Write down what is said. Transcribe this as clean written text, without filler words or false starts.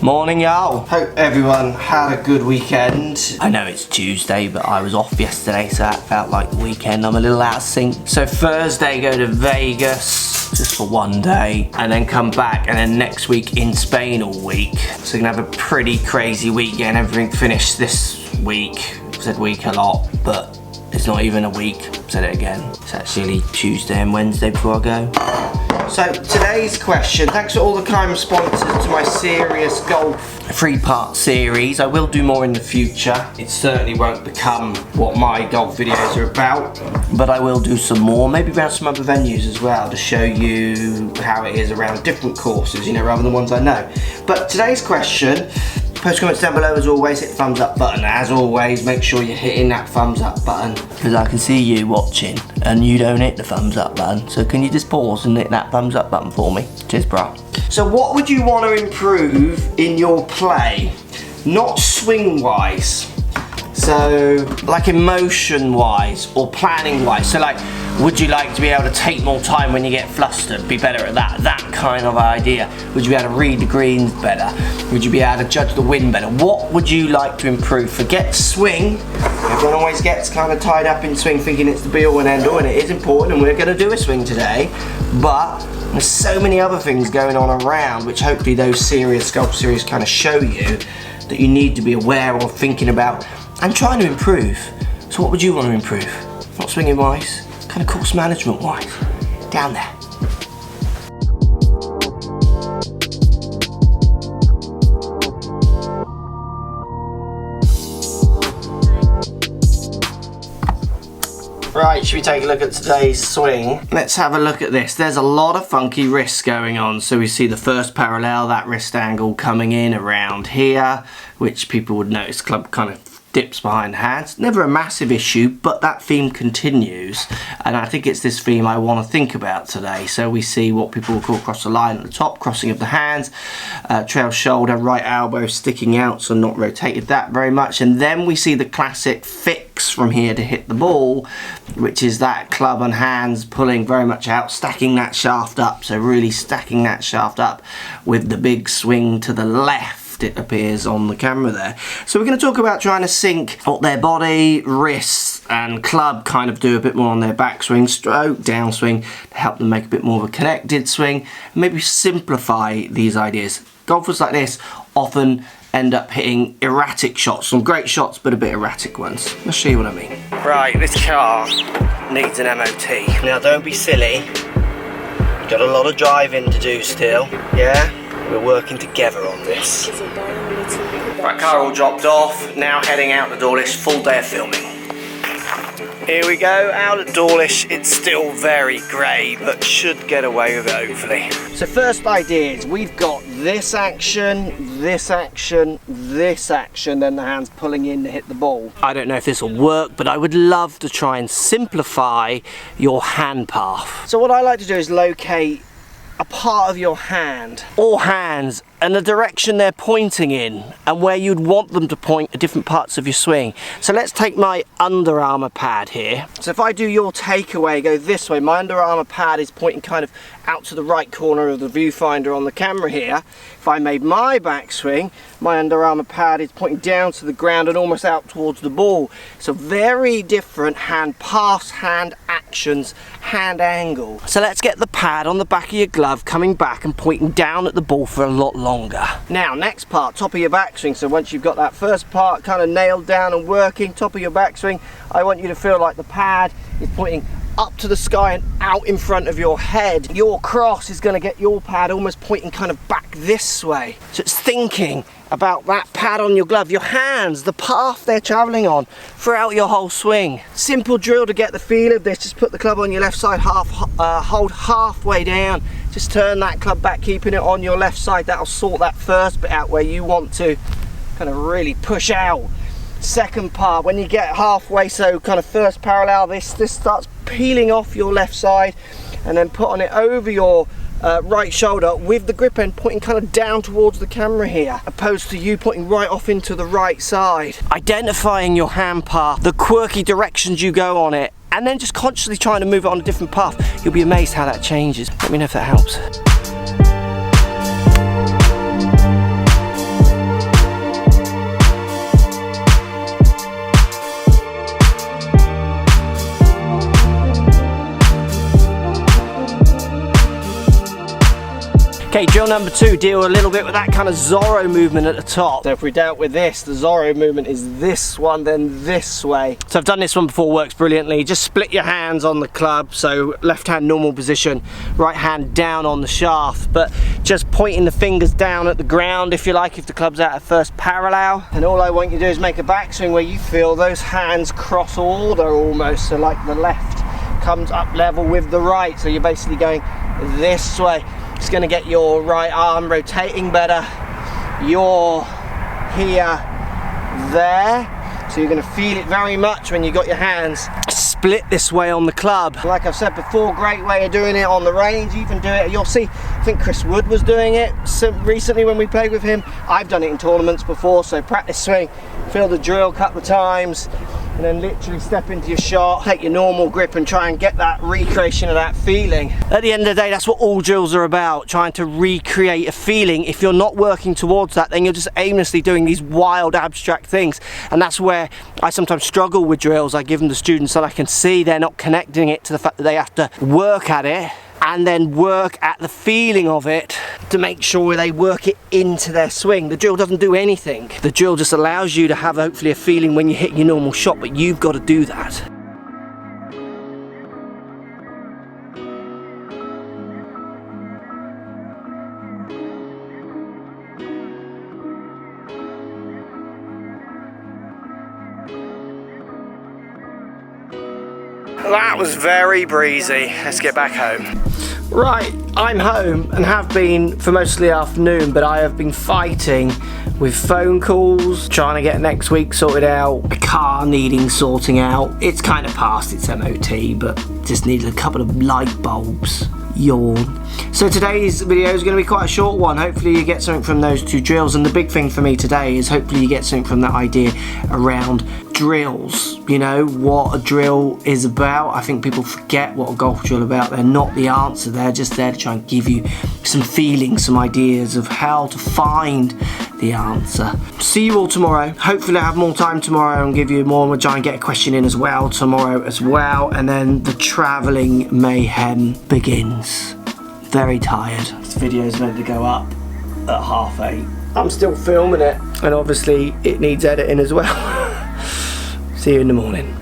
Morning, y'all. Hope everyone had a good weekend. I know it's Tuesday, but I was off yesterday, so that felt like the weekend. I'm a little out of sync. So Thursday, go to Vegas, just for one day, and then come back, and then next week in Spain all week. So you're gonna have a pretty crazy week getting everything finished this week. I've said week a lot, but it's not even a week. Said it again. It's actually Tuesday and Wednesday before I go. So today's question, thanks for all the kind sponsors to my Serious Golf 3-part series. I will do more in the future. It certainly won't become what my golf videos are about, but I will do some more, maybe around some other venues as well, to show you how it is around different courses, you know, rather than the ones I know. But today's question, post comments down below as always, hit the thumbs up button. As always, make sure you're hitting that thumbs up button. Because I can see you watching and you don't hit the thumbs up button. So can you just pause and hit that thumbs up button for me? Cheers, bro. So what would you want to improve in your play? Not swing wise. So like emotion wise or planning wise. So like, would you like to be able to take more time when you get flustered? Be better at that. That kind of idea. Would you be able to read the greens better? Would you be able to judge the wind better? What would you like to improve? Forget swing. Everyone always gets kind of tied up in swing thinking it's the be all and end all, and it is important, and we're going to do a swing today. But there's so many other things going on around, which hopefully those Serious Golf series kind of show you that you need to be aware of, thinking about, and trying to improve. So what would you want to improve? Not swinging wise, kind of course management wise. Down there. Right, should we take a look at today's swing? Let's have a look at this. There's a lot of funky wrists going on. So we see the first parallel, that wrist angle coming in around here, which people would notice club kind of dips behind the hands. Never a massive issue, but that theme continues, and I think it's this theme I want to think about today. So we see what people will call cross the line at the top, crossing of the hands, trail shoulder, right elbow sticking out, so not rotated that very much, and then we see the classic fix from here to hit the ball, which is that club and hands pulling very much out, stacking that shaft up, so really stacking that shaft up with the big swing to the left. It appears on the camera there. So we're going to talk about trying to sync what their body, wrists and club kind of do a bit more on their backswing, stroke, downswing, to help them make a bit more of a connected swing, and maybe simplify these ideas. Golfers like this often end up hitting erratic shots, some great shots but a bit erratic ones. Let's show you what I mean. Right, this car needs an MOT. Now don't be silly, got a lot of driving to do still, yeah? We're working together on this. Right, car all dropped off, now heading out the Dawlish, full day of filming. Here we go, out at Dawlish. It's still very grey, but should get away with it hopefully. So first ideas, we've got this action, this action, this action, then the hands pulling in to hit the ball. I don't know if this will work, but I would love to try and simplify your hand path. So what I like to do is locate a part of your hand or hands and the direction they're pointing in and where you'd want them to point at different parts of your swing. So let's take my Under Armour pad here. So if I do your takeaway, go this way, my Under Armour pad is pointing kind of out to the right corner of the viewfinder on the camera here. If I made my backswing, my Under Armour pad is pointing down to the ground and almost out towards the ball. So very different hand pass, hand actions, hand angle. So let's get the pad on the back of your glove coming back and pointing down at the ball for a lot longer. Now next part, top of your backswing. So once you've got that first part kind of nailed down and working, top of your backswing, I want you to feel like the pad is pointing up to the sky and out in front of your head. Your cross is going to get your pad almost pointing kind of back this way. So it's thinking about that pad on your glove, your hands, the path they're traveling on throughout your whole swing. Simple drill to get the feel of this. Just put the club on your left side, hold halfway down, just turn that club back, keeping it on your left side. That'll sort that first bit out where you want to kind of really push out. Second part, when you get halfway, so kind of first parallel, this starts peeling off your left side, and then putting it over your right shoulder with the grip end pointing kind of down towards the camera here, opposed to you pointing right off into the right side. Identifying your hand path, the quirky directions you go on it, and then just consciously trying to move it on a different path. You'll be amazed how that changes. Let me know if that helps. Okay, drill number 2, deal a little bit with that kind of Zorro movement at the top. So if we dealt with this, the Zorro movement is this one, then this way. So I've done this one before, works brilliantly. Just split your hands on the club, so left hand normal position, right hand down on the shaft, but just pointing the fingers down at the ground, if you like, if the club's at a first parallel. And all I want you to do is make a backswing where you feel those hands cross order almost, so like the left comes up level with the right, so you're basically going this way. It's going to get your right arm rotating better. You're here, there. So you're going to feel it very much when you got your hands split this way on the club. Like I've said before, great way of doing it on the range. You can do it, you'll see, I think Chris Wood was doing it recently when we played with him. I've done it in tournaments before, so practice swing, feel the drill a couple of times, and then literally step into your shot, take your normal grip and try and get that recreation of that feeling. At the end of the day, that's what all drills are about, trying to recreate a feeling. If you're not working towards that, then you're just aimlessly doing these wild abstract things, and that's where I sometimes struggle with drills. I give them to students and I can see they're not connecting it to the fact that they have to work at it and then work at the feeling of it to make sure they work it into their swing. The drill doesn't do anything. The drill just allows you to have hopefully a feeling when you hit your normal shot, but you've got to do that. That was very breezy. Let's get back home. Right, I'm home and have been for most of the afternoon, but I have been fighting with phone calls, trying to get next week sorted out, a car needing sorting out. It's kind of past its MOT, but just needed a couple of light bulbs. Yawn. So today's video is going to be quite a short one. Hopefully you get something from those 2 drills, and the big thing for me today is hopefully you get something from that idea around drills. You know what a drill is about. I think people forget what a golf drill is about. They're not the answer, they're just there to try and give you some feelings, some ideas of how to find the answer. See you all tomorrow. Hopefully I have more time tomorrow and give you more. We'll try and get a question in as well tomorrow as well, and then the travelling mayhem begins. Very tired. This video is meant to go up at 8:30. I'm still filming it, and obviously it needs editing as well. See you in the morning.